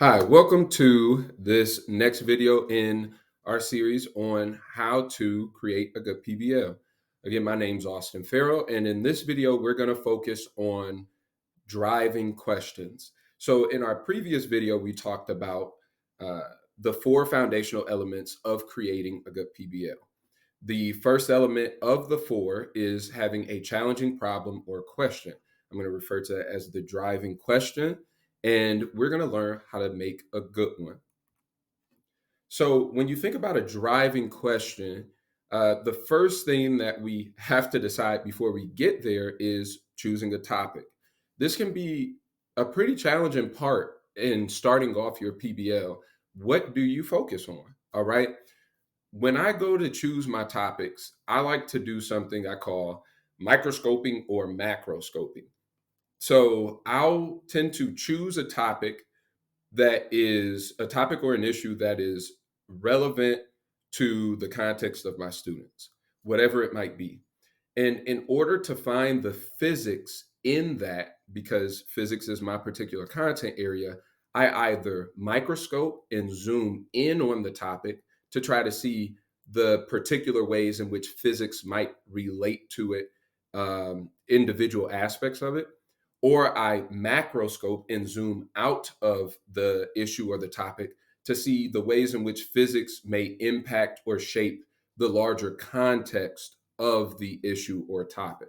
Hi, welcome to this next video in our series on how to create a good PBL. Again, my name's Austin Farrell, and in this video, we're going to focus on driving questions. So, in our previous video, we talked about uh, the four foundational elements of creating a good PBL. The first element of the four is having a challenging problem or question. I'm going to refer to that as the driving question, and we're going to learn how to make a good one. So, when you think about a driving question, the first thing that we have to decide before we get there is choosing a topic. This can be a pretty challenging part in starting off your PBL. What do you focus on? All right. When I go to choose my topics, I like to do something I call microscoping or macroscoping. So I'll tend to choose a topic that is a topic or an issue that is relevant to the context of my students, whatever it might be. And in order to find the physics in that, because physics is my particular content area, I either microscope and zoom in on the topic to try to see the particular ways in which physics might relate to it, individual aspects of it, or I macroscope and zoom out of the issue or the topic to see the ways in which physics may impact or shape the larger context of the issue or topic.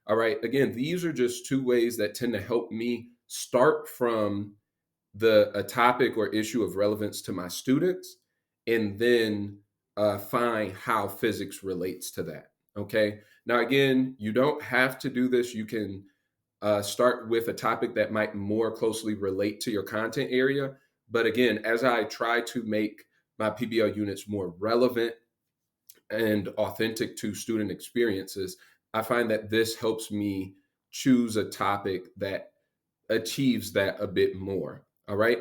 All right. Again, these are just two ways that tend to help me start from the a topic or issue of relevance to my students, and then find how physics relates to that. Okay. Now, again, you don't have to do this. You can start with a topic that might more closely relate to your content area. But again, as I try to make my PBL units more relevant and authentic to student experiences, I find that this helps me choose a topic that achieves that a bit more. All right.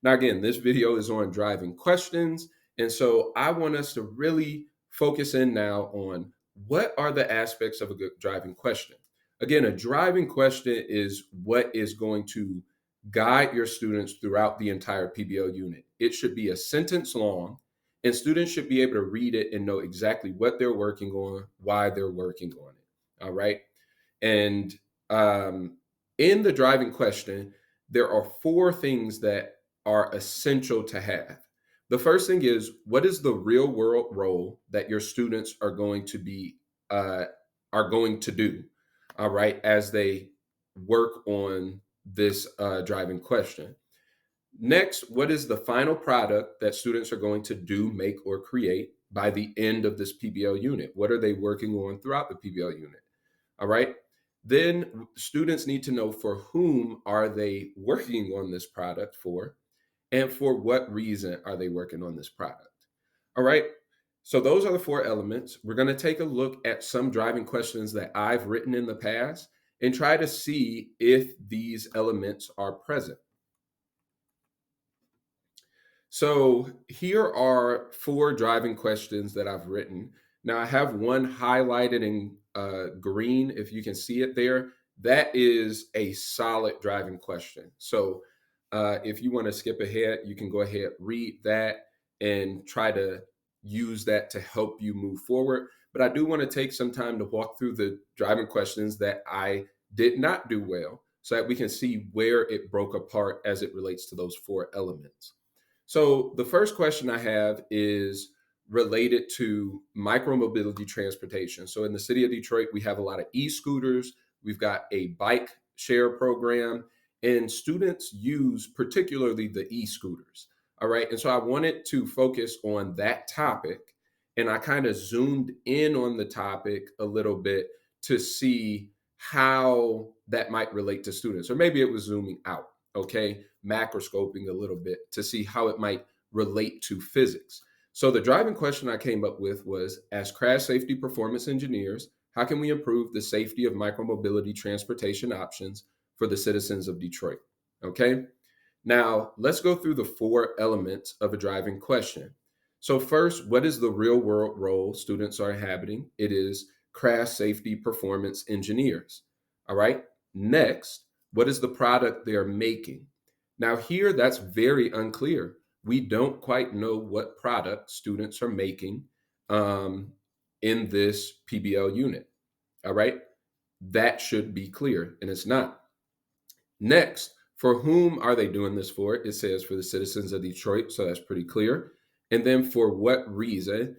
Now, again, this video is on driving questions. And so I want us to really focus in now on what are the aspects of a good driving question. Again, a driving question is what is going to guide your students throughout the entire PBL unit. It should be a sentence long, and students should be able to read it and know exactly what they're working on, why they're working on it. All right. And in the driving question, there are four things that are essential to have. The first thing is, what is the real world role that your students uh, are going to do? All right, as they work on this driving question. Next, what is the final product that students are going to do, make, or create by the end of this PBL unit? What are they working on throughout the PBL unit? All right. Then students need to know for whom are they working on this product for, and for what reason are they working on this product. All right. So those are the four elements. We're going to take a look at some driving questions that I've written in the past and try to see if these elements are present. So here are four driving questions that I've written. Now I have one highlighted in green, if you can see it there. That is a solid driving question. So if you want to skip ahead, you can go ahead, read that, and try to use that to help you move forward. But I do want to take some time to walk through the driving questions that I did not do well so that we can see where it broke apart as it relates to those four elements. So the first question I have is related to micromobility transportation. So in the city of Detroit, we have a lot of e-scooters. We've got a bike share program, and students use particularly the e-scooters. All right. And so I wanted to focus on that topic, and I kind of zoomed in on the topic a little bit to see how that might relate to students, or maybe it was zooming out. Okay, macroscoping a little bit to see how it might relate to physics. So the driving question I came up with was, as crash safety performance engineers, how can we improve the safety of micromobility transportation options for the citizens of Detroit? Okay. Now, let's go through the four elements of a driving question. So, first, what is the real world role students are inhabiting? It is crash safety performance engineers. All right. Next, what is the product they're making? Now, here, that's very unclear. We don't quite know what product students are making um, in this PBL unit. All right. That should be clear, and it's not. Next, for whom are they doing this for? It says for the citizens of Detroit, so that's pretty clear. And then for what reason?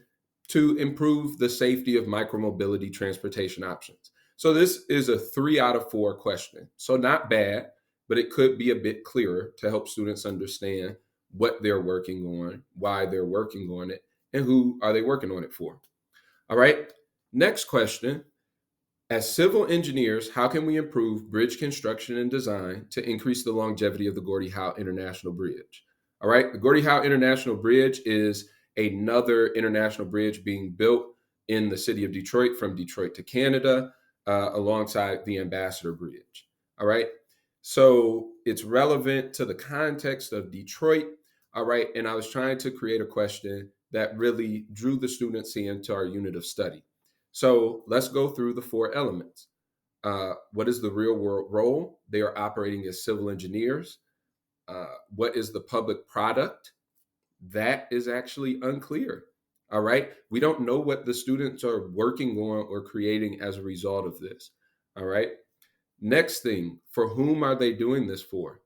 To improve the safety of micromobility transportation options. So this is a 3 out of 4 question. So not bad, but it could be a bit clearer to help students understand what they're working on, why they're working on it, and who are they working on it for. All right. Next question. As civil engineers, how can we improve bridge construction and design to increase the longevity of the Gordie Howe International Bridge? All right, the Gordie Howe International Bridge is another international bridge being built in the city of Detroit from Detroit to Canada alongside the Ambassador Bridge. All right, so it's relevant to the context of Detroit. All right, and I was trying to create a question that really drew the students into our unit of study. So let's go through the 4 elements. What is the real world role? They are operating as civil engineers. What is the public product? That is actually unclear. All right. We don't know what the students are working on or creating as a result of this. All right. Next thing, for whom are they doing this for?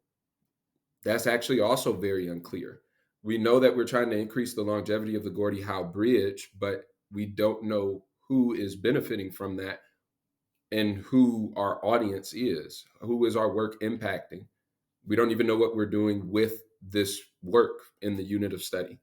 That's actually also very unclear. We know that we're trying to increase the longevity of the Gordie Howe Bridge, but we don't know who is benefiting from that and who our audience is. Who is our work impacting? We don't even know what we're doing with this work in the unit of study.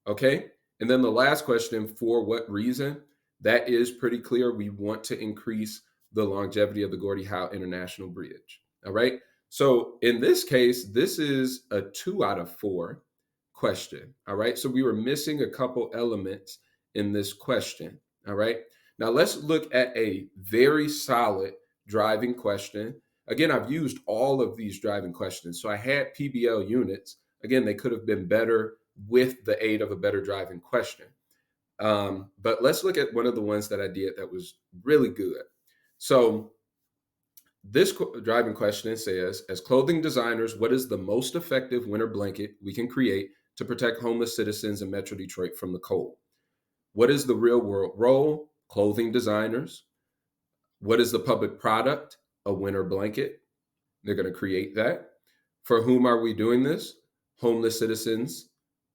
Okay. And then the last question, for what reason? That is pretty clear. We want to increase the longevity of the Gordie Howe International Bridge. All right. So in this case, this is a 2 out of 4 question. All right. So we were missing a couple elements in this question. All right. Now let's look at a very solid driving question. Again, I've used all of these driving questions. So I had PBL units. Again, they could have been better with the aid of a better driving question. But let's look at one of the ones that I did that was really good. So this driving question says, as clothing designers, what is the most effective winter blanket we can create to protect homeless citizens in Metro Detroit from the cold? What is the real world role? Clothing designers. What is the public product? A winter blanket. They're going to create that. For whom are we doing this? Homeless citizens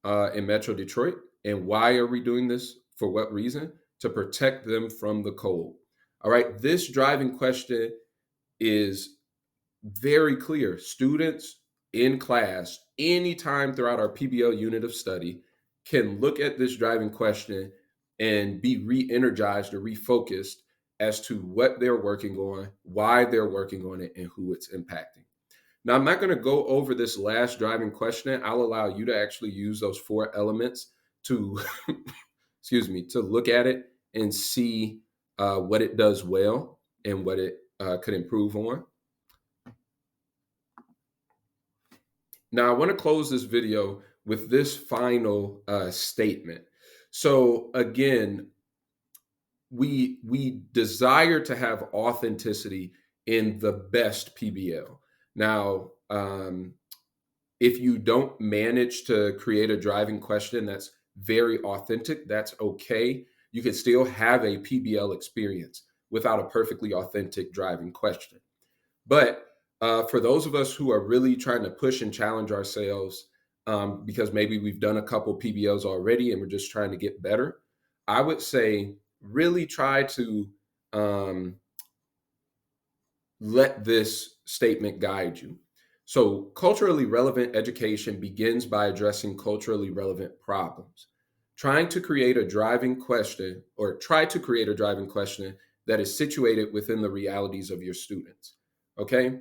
in Metro Detroit. And why are we doing this? For what reason? To protect them from the cold. All right. This driving question is very clear. Students in class, anytime throughout our PBL unit of study, can look at this driving question and be re-energized or refocused as to what they're working on, why they're working on it, and who it's impacting. Now, I'm not going to go over this last driving question. I'll allow you to actually use those 4 elements to, excuse me, to look at it and see what it does well and what it could improve on. Now, I want to close this video with this final statement. So again, we desire to have authenticity in the best PBL. Now, if you don't manage to create a driving question that's very authentic, that's okay. You can still have a PBL experience without a perfectly authentic driving question. But for those of us who are really trying to push and challenge ourselves, because maybe we've done a couple PBLs already and we're just trying to get better, I would say really try to let this statement guide you. So, culturally relevant education begins by addressing culturally relevant problems. Trying to create a driving question or try to create a driving question that is situated within the realities of your students. Okay.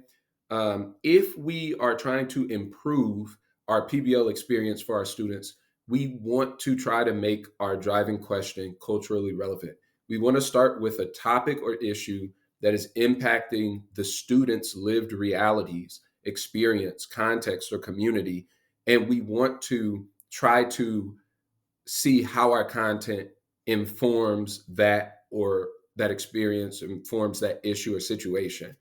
If we are trying to improve our PBL experience for our students, we want to try to make our driving question culturally relevant. We want to start with a topic or issue that is impacting the students' lived realities, experience, context, or community. And we want to try to see how our content informs that or that experience, informs that issue or situation.